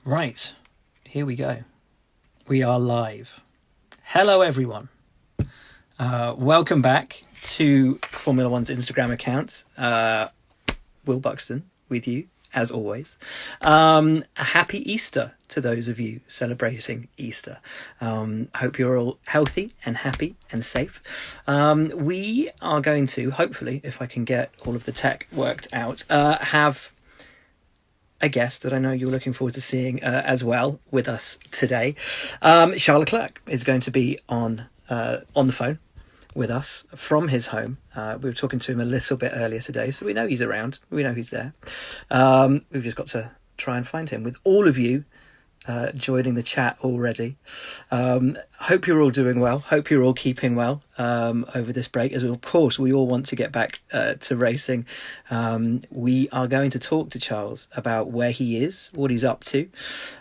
Right, here we go. We are live. Hello, everyone. Welcome back to Formula One's Instagram account. Will Buxton with you, as always. A happy Easter to those of you celebrating Easter. Hope you're all healthy and happy and safe. We are going to, hopefully, if I can get all of the tech worked out, have a guest that I know you're looking forward to seeing as well with us today. Charles Leclerc is going to be on the phone with us from his home. We were talking to him a little bit earlier today, so we know he's around. We know he's there. We've just got to try and find him with all of you joining the chat already. Hope you're all doing well. Hope you're all keeping well over this break, as of course we all want to get back to racing. We are going to talk to Charles about where he is, what he's up to,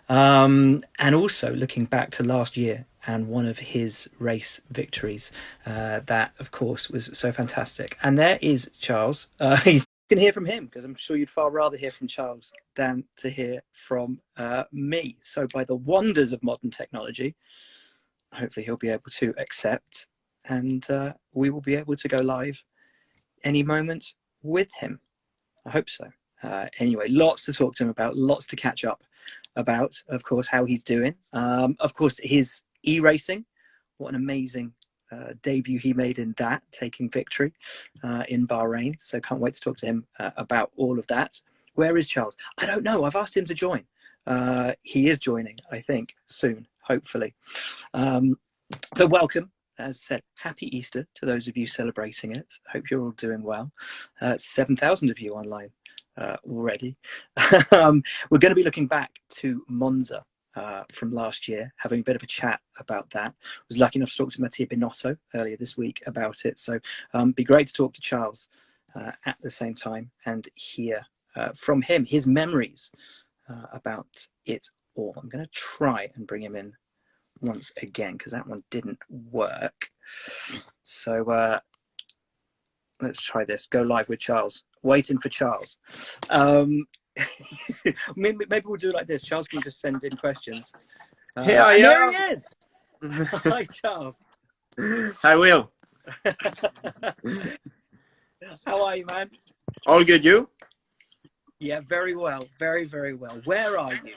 and also looking back to last year and one of his race victories that of course was so fantastic. And there is Charles. You can hear from him, because I'm sure you'd far rather hear from Charles than to hear from me. So by the wonders of modern technology, hopefully he'll be able to accept, and we will be able to go live any moment with him. I hope so. Anyway, lots to talk to him about, lots to catch up about, of course, how he's doing. Of course, his e-racing, what an amazing debut he made in that, taking victory in Bahrain. So can't wait to talk to him about all of that. Where is Charles? I don't know. I've asked him to join. He is joining, I think, soon, hopefully. So welcome. As I said, happy Easter to those of you celebrating it. Hope you're all doing well. 7,000 of you online already. We're going to be looking back to Monza from last year, having a bit of a chat about that. I was lucky enough to talk to Mattia Binotto earlier this week about it, so be great to talk to Charles at the same time and hear from him his memories about it all. I'm going to try and bring him in once again, because that one didn't work. So let's try this. Go live with Charles. Waiting for Charles. Maybe we'll do it like this. Charles can just send in questions. Here I am. There he is. Hi, Charles. Hi, Will. How are you, man? All good, you? Yeah, very well. Very, very well. Where are you?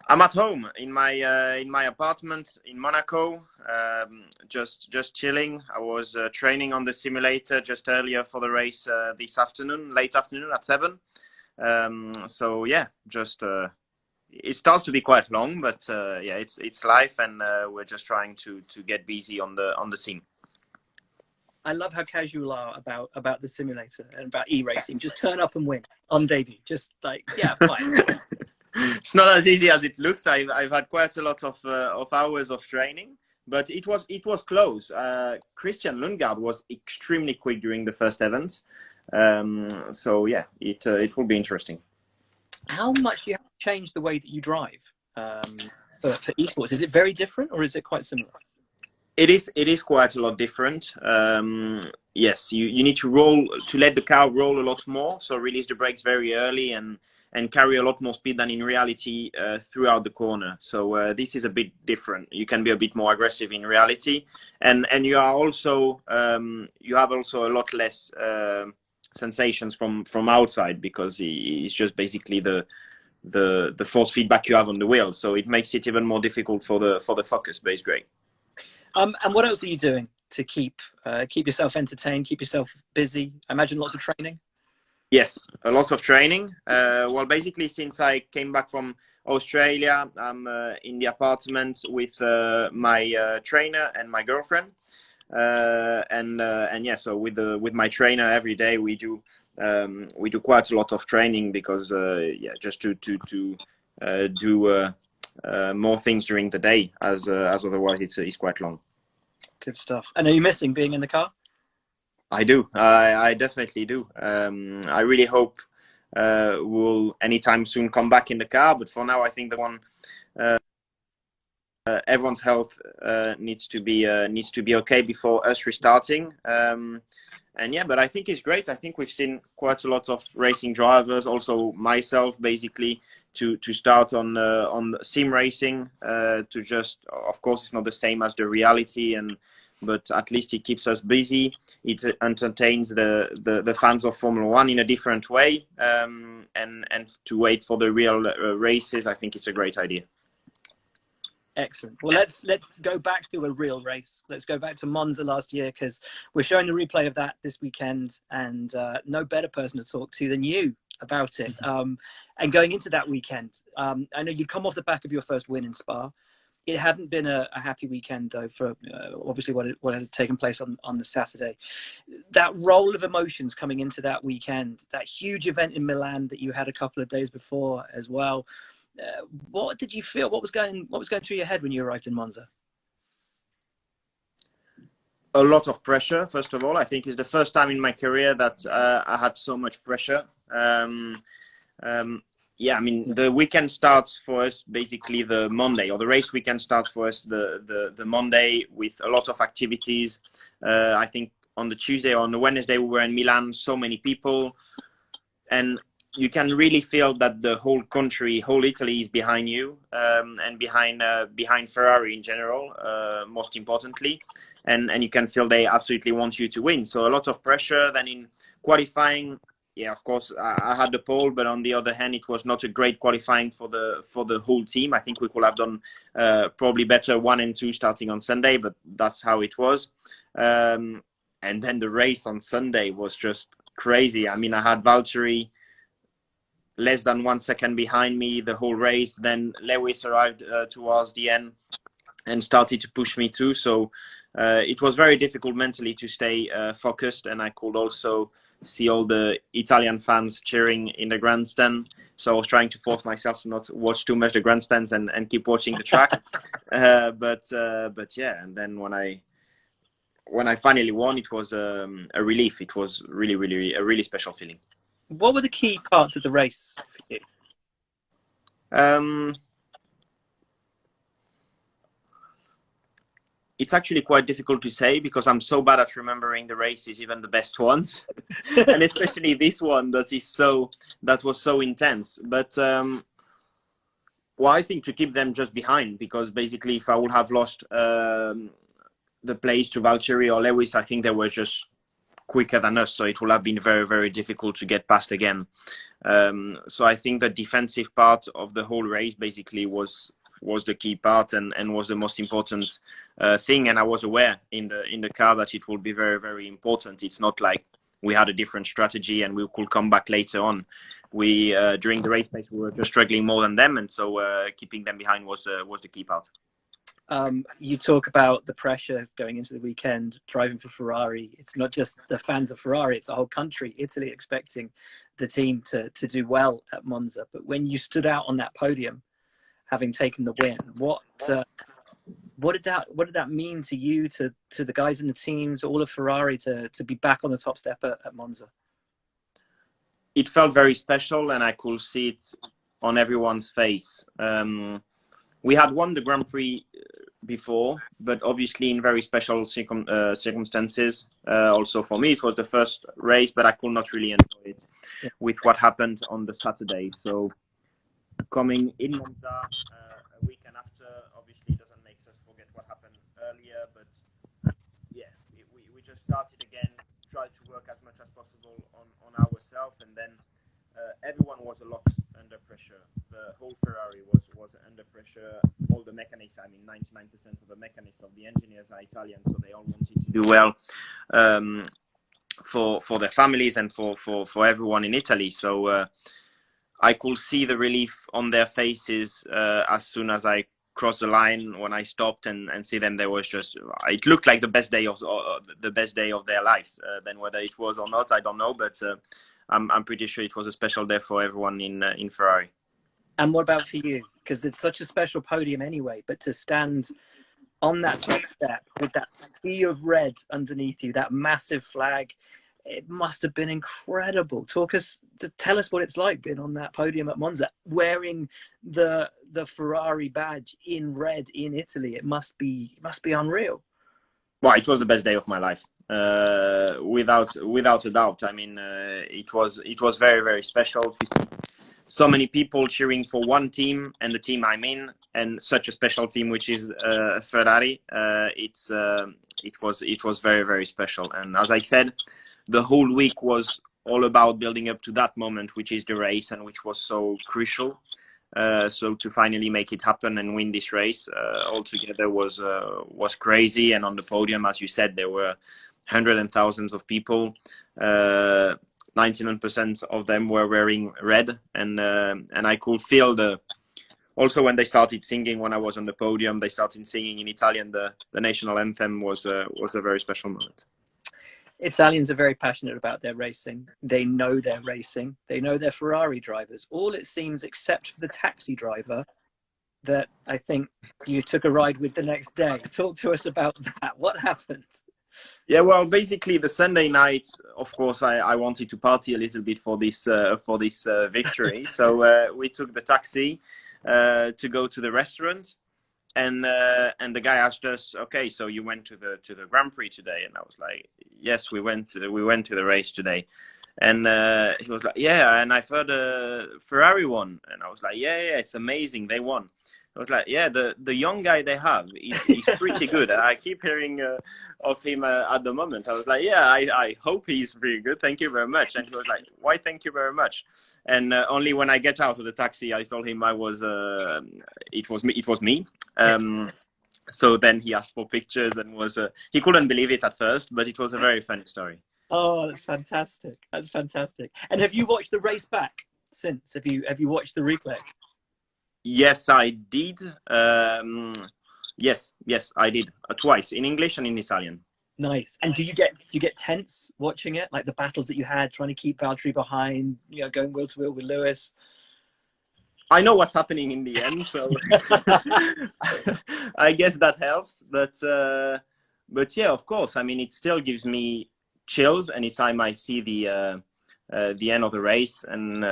I'm at home in my apartment in Monaco. Just chilling. I was training on the simulator just earlier for the race this afternoon, late afternoon at 7. So yeah, just it starts to be quite long, but yeah, it's life, and we're just trying to get busy on the scene. I love how casual you are about the simulator and about e-racing. Just turn up and win on debut. Just like, yeah, fine. It's not as easy as it looks. I've had quite a lot of hours of training, but it was close. Christian Lundgaard was extremely quick during the first event. So yeah, it will be interesting. How much do you have to change the way that you drive for esports? Is it very different, or is it quite similar? It is quite a lot different. Yes, you need to let the car roll a lot more, so release the brakes very early and carry a lot more speed than in reality throughout the corner. So this is a bit different. You can be a bit more aggressive in reality, and you are also you have also a lot less sensations from outside, because it's just basically the force feedback you have on the wheel. So it makes it even more difficult for the focus, but it's great. And what else are you doing to keep yourself entertained, keep yourself busy? I imagine lots of training. Yes, a lot of training. Well, basically, since I came back from Australia, I'm in the apartment with my trainer and my girlfriend. And yeah, so with my trainer every day we do quite a lot of training, because yeah, just to do more things during the day, as otherwise it's quite long. Good stuff. And are you missing being in the car? I do. I definitely do. I really hope we'll anytime soon come back in the car, but for now I think the one everyone's health needs to be okay before us restarting. And yeah, but I think it's great. I think we've seen quite a lot of racing drivers, also myself, basically to start on sim racing, to just, of course, it's not the same as the reality, but at least it keeps us busy. It entertains the fans of Formula One in a different way, and to wait for the real races, I think it's a great idea. Excellent. Well, let's go back to a real race. Let's go back to Monza last year, because we're showing the replay of that this weekend, and no better person to talk to than you about it. And going into that weekend, I know you'd come off the back of your first win in Spa. It hadn't been a happy weekend, though, for obviously what had taken place on the Saturday. That roll of emotions coming into that weekend, that huge event in Milan that you had a couple of days before as well. What did you feel? What was going through your head when you arrived in Monza? A lot of pressure. First of all, I think it's the first time in my career that I had so much pressure. Yeah, I mean, the weekend starts for us basically the Monday, or the race weekend starts for us the Monday with a lot of activities. I think on the Tuesday or on the Wednesday we were in Milan, so many people, and you can really feel that the whole country, whole Italy is behind you, and behind Ferrari in general, most importantly. And you can feel they absolutely want you to win. So a lot of pressure. Then in qualifying, yeah, of course, I had the pole, but on the other hand, it was not a great qualifying for the whole team. I think we could have done probably better 1 and 2 starting on Sunday, but that's how it was. And then the race on Sunday was just crazy. I mean, I had Valtteri less than 1 second behind me the whole race. Then Lewis arrived towards the end and started to push me too. So it was very difficult mentally to stay focused, and I could also see all the Italian fans cheering in the grandstand. So I was trying to force myself to not watch too much the grandstands and keep watching the track. But yeah, and then when I finally won, it was a relief. It was really a really special feeling. What were the key parts of the race for you? It's actually quite difficult to say, because I'm so bad at remembering the races, even the best ones, and especially this one that was so intense. But well, I think to keep them just behind, because basically if I would have lost the place to Valtteri or Lewis, I think they were just quicker than us, so it would have been very difficult to get past again. So I think the defensive part of the whole race basically was the key part, and was the most important thing. And I was aware in the car that it would be very important. It's not like we had a different strategy and we could come back later on. We during the race pace we were just struggling more than them, and so keeping them behind was the key part. You talk about the pressure going into the weekend, driving for Ferrari. It's not just the fans of Ferrari, it's the whole country, Italy, expecting the team to do well at Monza. But when you stood out on that podium, having taken the win, what did that mean to you, to the guys in the team, to all of Ferrari, to be back on the top step at Monza? It felt very special, and I could see it on everyone's face. We had won the Grand Prix before, but obviously in very special circumstances. Also for me, it was the first race, but I could not really enjoy it with what happened on the Saturday. So coming in Monza a weekend after, obviously doesn't make us forget what happened earlier. But yeah, we just started again, tried to work as much as possible on ourselves, and then everyone was a lot under pressure. The whole Ferrari was under pressure. All the mechanics, I mean, 99% of the mechanics of the engineers are Italian, so they all wanted to do well for their families and for everyone in Italy. So I could see the relief on their faces as soon as I crossed the line. When I stopped and see them, there was just, it looked like the best day of their lives. Then whether it was or not, I don't know, but I'm pretty sure it was a special day for everyone in Ferrari. And what about for you? Because it's such a special podium anyway, but to stand on that top step with that sea of red underneath you, that massive flag, it must have been incredible. Tell us what it's like being on that podium at Monza, wearing the Ferrari badge in red in Italy. It must be unreal. Well, it was the best day of my life. without a doubt. I mean, it was very, very special to see so many people cheering for one team and the team I'm in, and such a special team, which is Ferrari. It was very, very special. And as I said, the whole week was all about building up to that moment, which is the race, and which was so crucial. So to finally make it happen and win this race altogether was crazy. And on the podium, as you said, there were hundreds and thousands of people. 99% of them were wearing red, and I could feel also when they started singing, when I was on the podium, they started singing in Italian. The national anthem was a very special moment. Italians are very passionate about their racing. They know their racing. They know their Ferrari drivers. All it seems, except for the taxi driver that I think you took a ride with the next day. Talk to us about that. What happened? Yeah, well, basically the Sunday night, of course, I wanted to party a little bit for this victory. So we took the taxi to go to the restaurant, and the guy asked us, "Okay, so you went to the Grand Prix today?" And I was like, "Yes, we went to the race today." And he was like, "Yeah, and I've heard Ferrari won." And I was like, "Yeah, it's amazing, they won." I was like, "Yeah, the young guy they have, he's pretty good. I keep hearing of him at the moment." I was like, "Yeah, I hope he's pretty good. Thank you very much." And he was like, "Why thank you very much?" And only when I get out of the taxi, I told him it was me. So then he asked for pictures and he couldn't believe it at first, but it was a very funny story. Oh, that's fantastic. That's fantastic. And have you watched the race back since? Have you watched the replay? Yes, I did. Yes, I did twice, in English and in Italian. Nice. And do you get tense watching it, like the battles that you had trying to keep Valtteri behind, going wheel to wheel with Lewis? I know what's happening in the end, so I guess that helps. But yeah, of course. I mean, it still gives me chills anytime I see the end of the race, and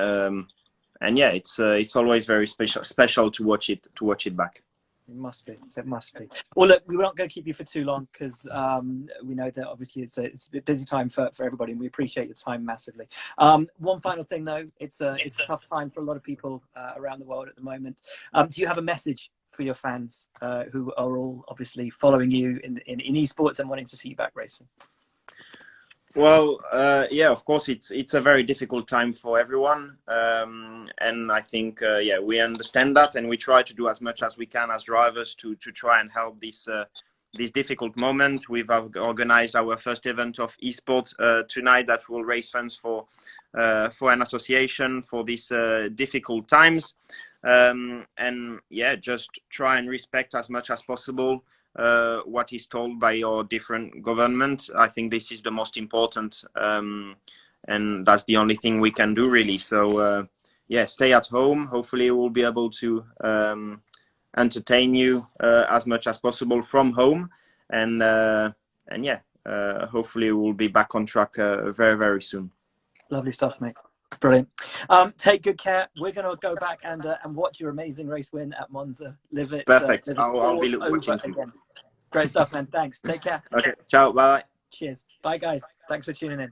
yeah, it's always very special to watch it back. It must be. Well, look, we're not going to keep you for too long because we know that obviously it's a busy time for everybody, and we appreciate your time massively. One final thing, though, it's a tough time for a lot of people around the world at the moment. Do you have a message for your fans who are all obviously following you in esports and wanting to see you back racing? Well, yeah, of course, it's a very difficult time for everyone, and I think we understand that, and we try to do as much as we can as drivers to try and help this difficult moment. We've organized our first event of esports tonight that will raise funds for an association for these difficult times, and yeah, just try and respect as much as possible what is told by your different government. I think this is the most important, and that's the only thing we can do, really. So yeah, stay at home. Hopefully we'll be able to entertain you as much as possible from home, and yeah, hopefully we'll be back on track very, very soon. Lovely stuff, mate. Brilliant. Take good care. We're going to go back and watch your amazing race win at Monza. Live it. Perfect. Live it I'll be watching again. Great stuff, man. Thanks. Take care. Okay. Ciao. Bye. Cheers. Bye, guys. Thanks for tuning in.